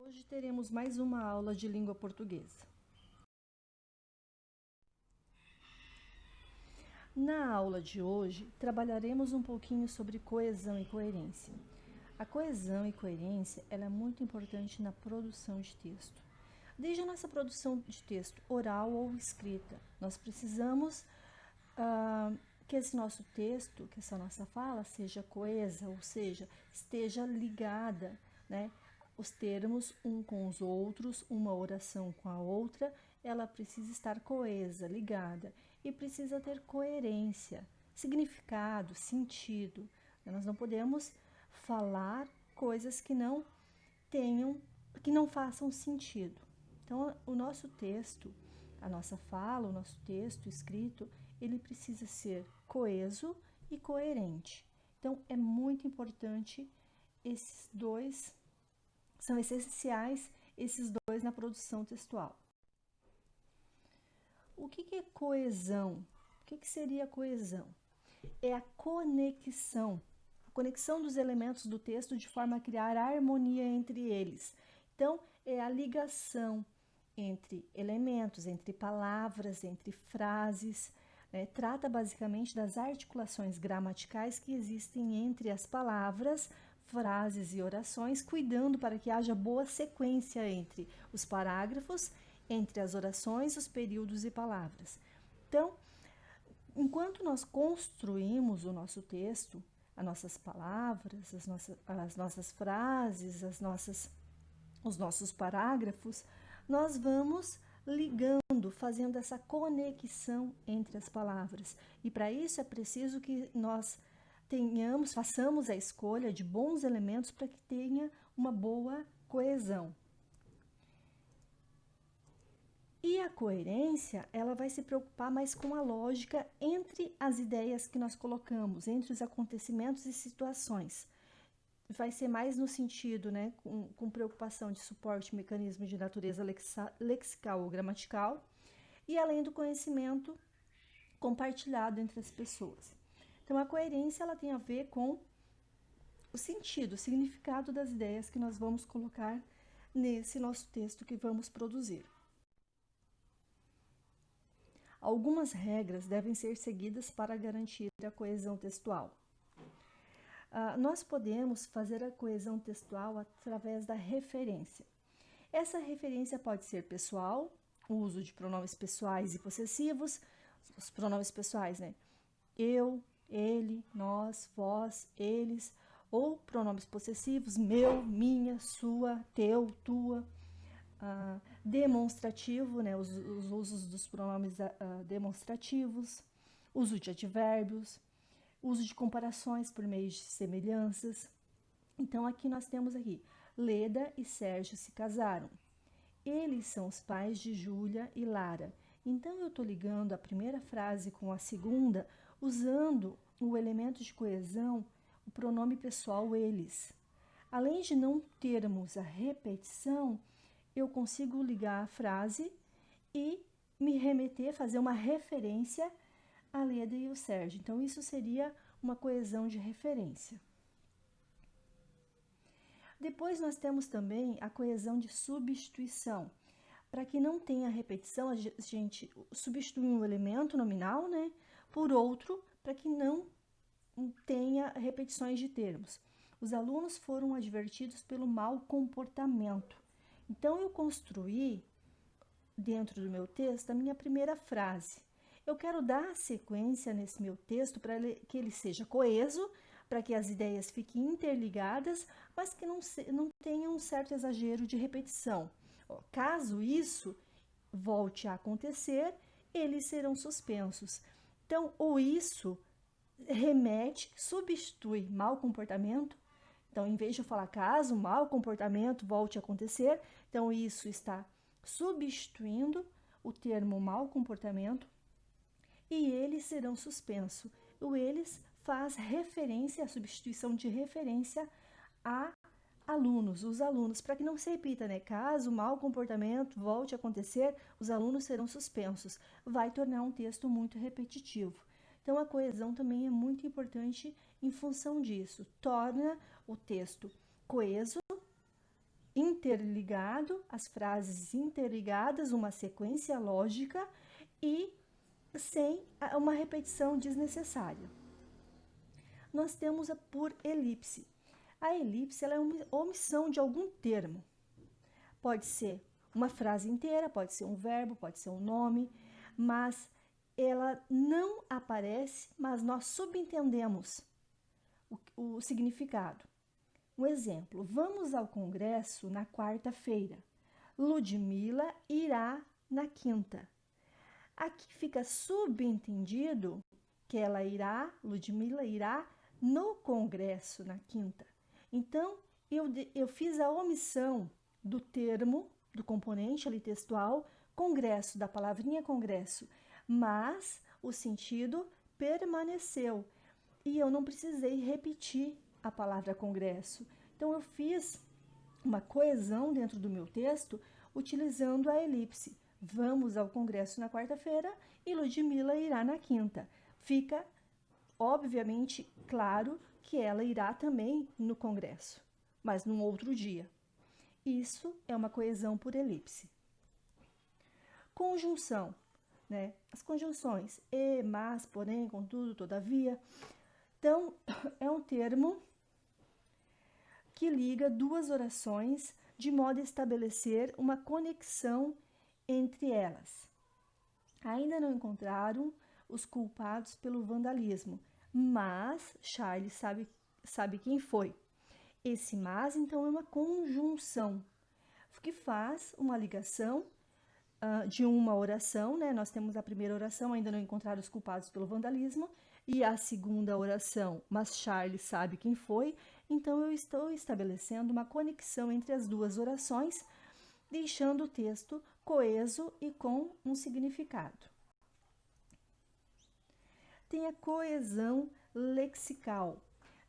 Hoje teremos mais uma aula de língua portuguesa. Na aula de hoje, trabalharemos um pouquinho sobre coesão e coerência. A coesão e coerência ela é muito importante na produção de texto. Desde a nossa produção de texto oral ou escrita, nós precisamos que esse nosso texto, que essa nossa fala seja coesa, ou seja, esteja ligada, né? Os termos um com os outros, uma oração com a outra, ela precisa estar coesa, ligada e precisa ter coerência, significado, sentido. Nós não podemos falar coisas que não façam sentido. Então, o nosso texto, a nossa fala, o nosso texto escrito, ele precisa ser coeso e coerente. Então, é muito importante esses dois. São essenciais esses dois na produção textual. O que é coesão? O que seria coesão? É a conexão dos elementos do texto de forma a criar harmonia entre eles. Então, é a ligação entre elementos, entre palavras, entre frases. Trata basicamente das articulações gramaticais que existem entre as palavras, frases e orações, cuidando para que haja boa sequência entre os parágrafos, entre as orações, os períodos e palavras. Então, enquanto nós construímos o nosso texto, as nossas palavras, as nossas frases, os nossos parágrafos, nós vamos ligando, fazendo essa conexão entre as palavras. E para isso é preciso que nós façamos a escolha de bons elementos para que tenha uma boa coesão. E a coerência, ela vai se preocupar mais com a lógica entre as ideias que nós colocamos, entre os acontecimentos e situações. Vai ser mais no sentido, com preocupação de suporte mecanismo de natureza lexical ou gramatical, e além do conhecimento compartilhado entre as pessoas. Então, a coerência ela tem a ver com o sentido, o significado das ideias que nós vamos colocar nesse nosso texto que vamos produzir. Algumas regras devem ser seguidas para garantir a coesão textual. Nós podemos fazer a coesão textual através da referência. Essa referência pode ser pessoal, o uso de pronomes pessoais e possessivos, os pronomes pessoais, eu, ele, nós, vós, eles, ou pronomes possessivos, meu, minha, sua, teu, tua. Demonstrativo, os usos dos pronomes demonstrativos, uso de advérbios, uso de comparações por meio de semelhanças. Então, aqui nós temos Leda e Sérgio se casaram. Eles são os pais de Júlia e Lara. Então, eu estou ligando a primeira frase com a segunda, usando o elemento de coesão, o pronome pessoal eles. Além de não termos a repetição, eu consigo ligar a frase e me remeter, fazer uma referência a Leda e o Sérgio. Então, isso seria uma coesão de referência. Depois, nós temos também a coesão de substituição. Para que não tenha repetição, a gente substitui um elemento nominal, por outro, para que não tenha repetições de termos. Os alunos foram advertidos pelo mau comportamento. Então, eu construí, dentro do meu texto, a minha primeira frase. Eu quero dar sequência nesse meu texto para que ele seja coeso, para que as ideias fiquem interligadas, mas que não tenha um certo exagero de repetição. Caso isso volte a acontecer, eles serão suspensos. Então, o isso substitui mau comportamento. Então, em vez de eu falar caso mau comportamento volte a acontecer, então isso está substituindo o termo mau comportamento e eles serão suspensos. O eles faz referência, a substituição de referência a alunos, os alunos, para que não se repita, Caso o mau comportamento volte a acontecer, os alunos serão suspensos. Vai tornar um texto muito repetitivo. Então, a coesão também é muito importante em função disso. Torna o texto coeso, interligado, as frases interligadas, uma sequência lógica e sem uma repetição desnecessária. Nós temos a por elipse. A elipse ela é uma omissão de algum termo. Pode ser uma frase inteira, pode ser um verbo, pode ser um nome, mas ela não aparece, mas nós subentendemos o significado. Um exemplo, vamos ao congresso na quarta-feira. Ludmila irá na quinta. Aqui fica subentendido que Ludmila irá no congresso na quinta. Então, eu fiz a omissão do termo, do componente ali textual, congresso, da palavrinha congresso, mas o sentido permaneceu e eu não precisei repetir a palavra congresso. Então, eu fiz uma coesão dentro do meu texto utilizando a elipse. Vamos ao congresso na quarta-feira e Ludmila irá na quinta. Fica, obviamente, claro que ela irá também no congresso, mas num outro dia. Isso é uma coesão por elipse. Conjunção, né? As conjunções e, mas, porém, contudo, todavia. Então, é um termo que liga duas orações de modo a estabelecer uma conexão entre elas. Ainda não encontraram os culpados pelo vandalismo, mas Charles sabe quem foi. Esse mas, então, é uma conjunção que faz uma ligação de uma oração, né? Nós temos a primeira oração, ainda não encontraram os culpados pelo vandalismo, e a segunda oração, mas Charles sabe quem foi. Então, eu estou estabelecendo uma conexão entre as duas orações, deixando o texto coeso e com um significado. Tem a coesão lexical,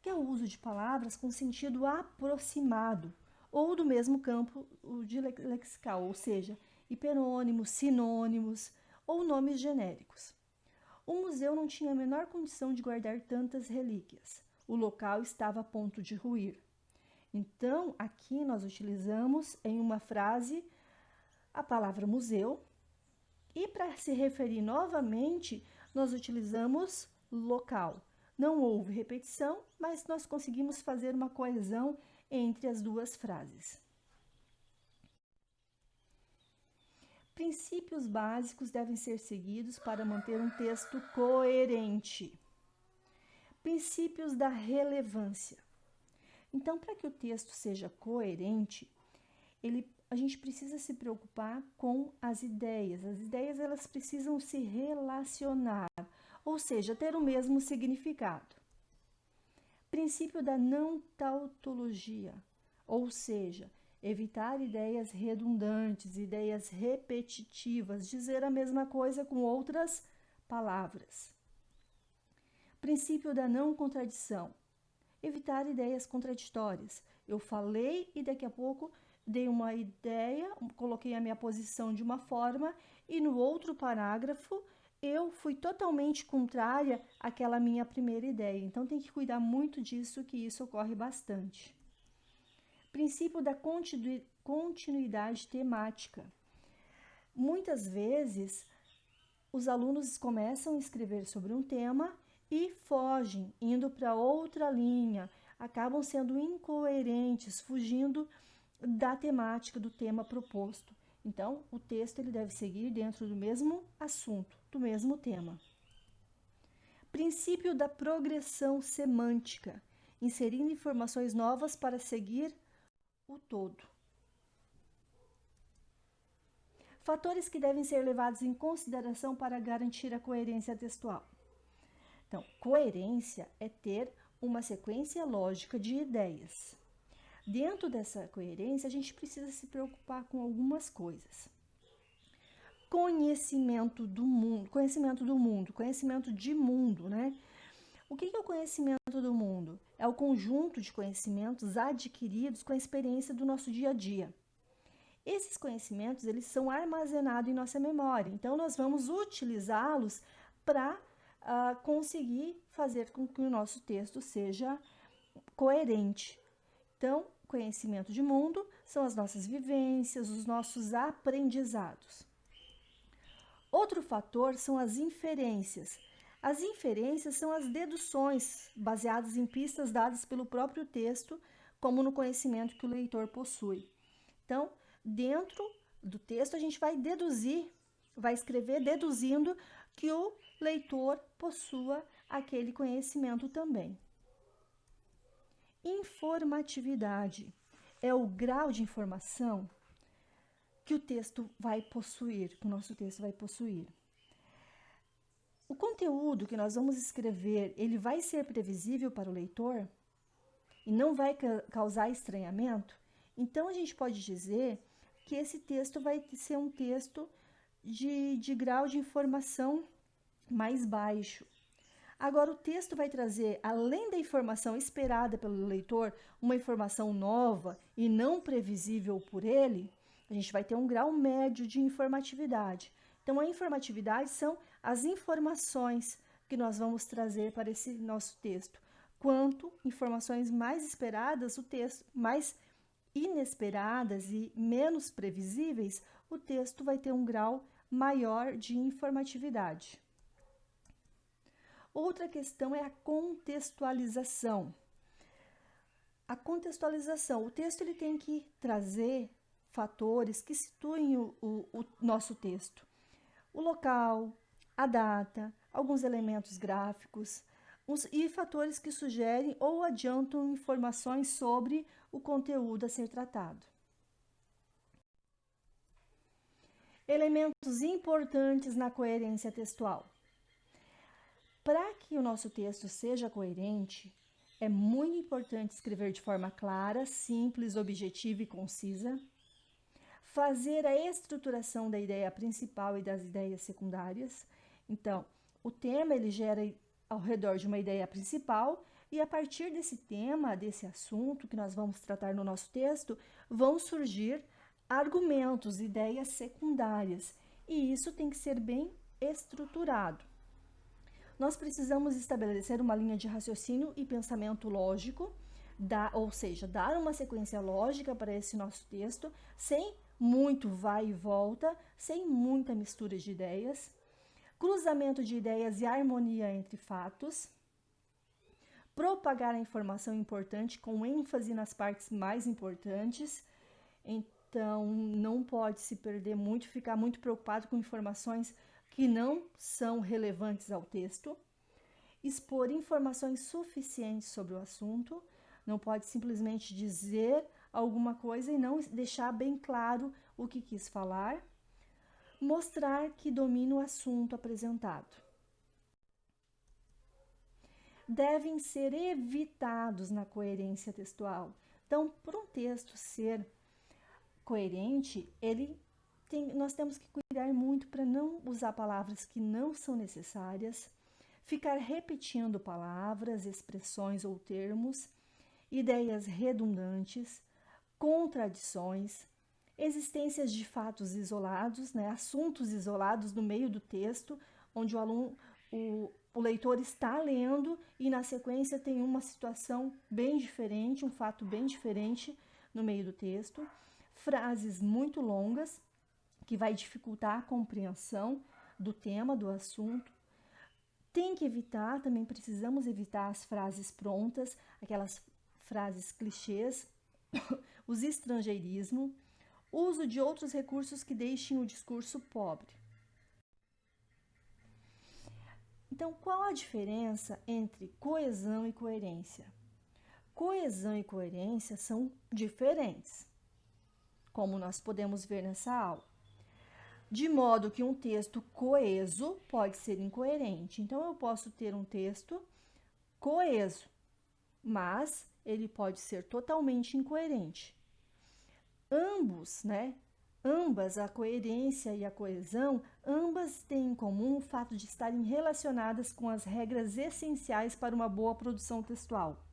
que é o uso de palavras com sentido aproximado, ou do mesmo campo de lexical, ou seja, hiperônimos, sinônimos ou nomes genéricos. O museu não tinha a menor condição de guardar tantas relíquias. O local estava a ponto de ruir. Então, aqui nós utilizamos em uma frase a palavra museu e para se referir novamente, nós utilizamos local. Não houve repetição, mas nós conseguimos fazer uma coesão entre as duas frases. Princípios básicos devem ser seguidos para manter um texto coerente. Princípios da relevância. Então, para que o texto seja coerente, a gente precisa se preocupar com as ideias. As ideias elas precisam se relacionar, ou seja, ter o mesmo significado. Princípio da não tautologia, ou seja, evitar ideias redundantes, ideias repetitivas, dizer a mesma coisa com outras palavras. Princípio da não contradição, evitar ideias contraditórias. Eu falei e daqui a pouco dei uma ideia, coloquei a minha posição de uma forma e no outro parágrafo eu fui totalmente contrária àquela minha primeira ideia. Então, tem que cuidar muito disso, que isso ocorre bastante. Princípio da continuidade temática. Muitas vezes, os alunos começam a escrever sobre um tema e fogem, indo para outra linha, acabam sendo incoerentes, fugindo da temática do tema proposto. Então, o texto ele deve seguir dentro do mesmo assunto, do mesmo tema. Princípio da progressão semântica, inserindo informações novas para seguir o todo. Fatores que devem ser levados em consideração para garantir a coerência textual. Então, coerência é ter uma sequência lógica de ideias. Dentro dessa coerência, a gente precisa se preocupar com algumas coisas. Conhecimento de mundo, né? O que é o conhecimento do mundo? É o conjunto de conhecimentos adquiridos com a experiência do nosso dia a dia. Esses conhecimentos, eles são armazenados em nossa memória, então nós vamos utilizá-los para conseguir fazer com que o nosso texto seja coerente. Então, conhecimento de mundo são as nossas vivências, os nossos aprendizados. Outro fator são as inferências. As inferências são as deduções baseadas em pistas dadas pelo próprio texto, como no conhecimento que o leitor possui. Então, dentro do texto, a gente vai escrever deduzindo que o leitor possua aquele conhecimento também. Informatividade é o grau de informação que o texto vai possuir, que o nosso texto vai possuir. O conteúdo que nós vamos escrever, ele vai ser previsível para o leitor e não vai causar estranhamento? Então, a gente pode dizer que esse texto vai ser um texto de grau de informação mais baixo. Agora, o texto vai trazer, além da informação esperada pelo leitor, uma informação nova e não previsível por ele, a gente vai ter um grau médio de informatividade. Então, a informatividade são as informações que nós vamos trazer para esse nosso texto. Quanto informações mais esperadas, o texto mais inesperadas e menos previsíveis, o texto vai ter um grau maior de informatividade. Outra questão é a contextualização. A contextualização, o texto ele tem que trazer fatores que situem o nosso texto. O local, a data, alguns elementos gráficos e fatores que sugerem ou adiantam informações sobre o conteúdo a ser tratado. Elementos importantes na coerência textual. Para que o nosso texto seja coerente, é muito importante escrever de forma clara, simples, objetiva e concisa, fazer a estruturação da ideia principal e das ideias secundárias. Então, o tema ele gera ao redor de uma ideia principal e a partir desse tema, desse assunto que nós vamos tratar no nosso texto, vão surgir argumentos, ideias secundárias, e isso tem que ser bem estruturado. Nós precisamos estabelecer uma linha de raciocínio e pensamento lógico, ou seja, dar uma sequência lógica para esse nosso texto, sem muito vai e volta, sem muita mistura de ideias, cruzamento de ideias e harmonia entre fatos, propagar a informação importante com ênfase nas partes mais importantes. Então, não pode se perder muito, ficar muito preocupado com informações que não são relevantes ao texto. Expor informações suficientes sobre o assunto, não pode simplesmente dizer alguma coisa e não deixar bem claro o que quis falar. Mostrar que domina o assunto apresentado. Devem ser evitados na coerência textual. Então, para um texto ser coerente, nós temos que cuidar muito para não usar palavras que não são necessárias, ficar repetindo palavras, expressões ou termos, ideias redundantes, contradições, existências de fatos isolados, assuntos isolados no meio do texto, onde o leitor está lendo e na sequência tem uma situação bem diferente, um fato bem diferente no meio do texto, frases muito longas, que vai dificultar a compreensão do tema, do assunto. Também precisamos evitar as frases prontas, aquelas frases clichês, os estrangeirismos, uso de outros recursos que deixem o discurso pobre. Então, qual a diferença entre coesão e coerência? Coesão e coerência são diferentes, como nós podemos ver nessa aula. De modo que um texto coeso pode ser incoerente. Então, eu posso ter um texto coeso, mas ele pode ser totalmente incoerente. Ambas, a coerência e a coesão, ambas têm em comum o fato de estarem relacionadas com as regras essenciais para uma boa produção textual.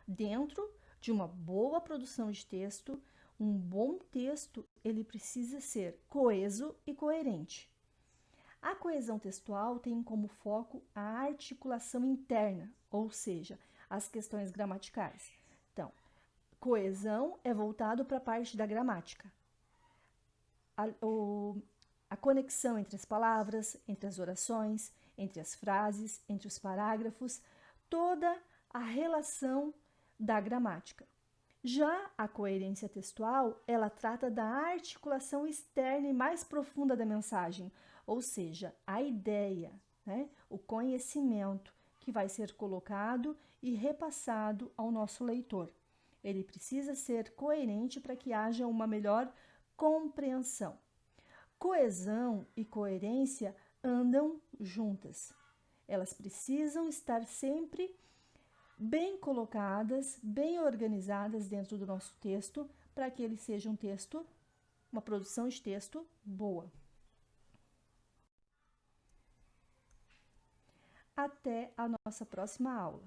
Dentro de uma boa produção de texto, um bom texto, ele precisa ser coeso e coerente. A coesão textual tem como foco a articulação interna, ou seja, as questões gramaticais. Então, Coesão é voltado para a parte da gramática. A conexão entre as palavras, entre as orações, entre as frases, entre os parágrafos, toda a relação da gramática. Já a coerência textual, ela trata da articulação externa e mais profunda da mensagem, ou seja, a ideia, né? O conhecimento que vai ser colocado e repassado ao nosso leitor. Ele precisa ser coerente para que haja uma melhor compreensão. Coesão e coerência andam juntas. Elas precisam estar sempre bem colocadas, bem organizadas dentro do nosso texto, para que ele seja um texto, uma produção de texto boa. Até a nossa próxima aula.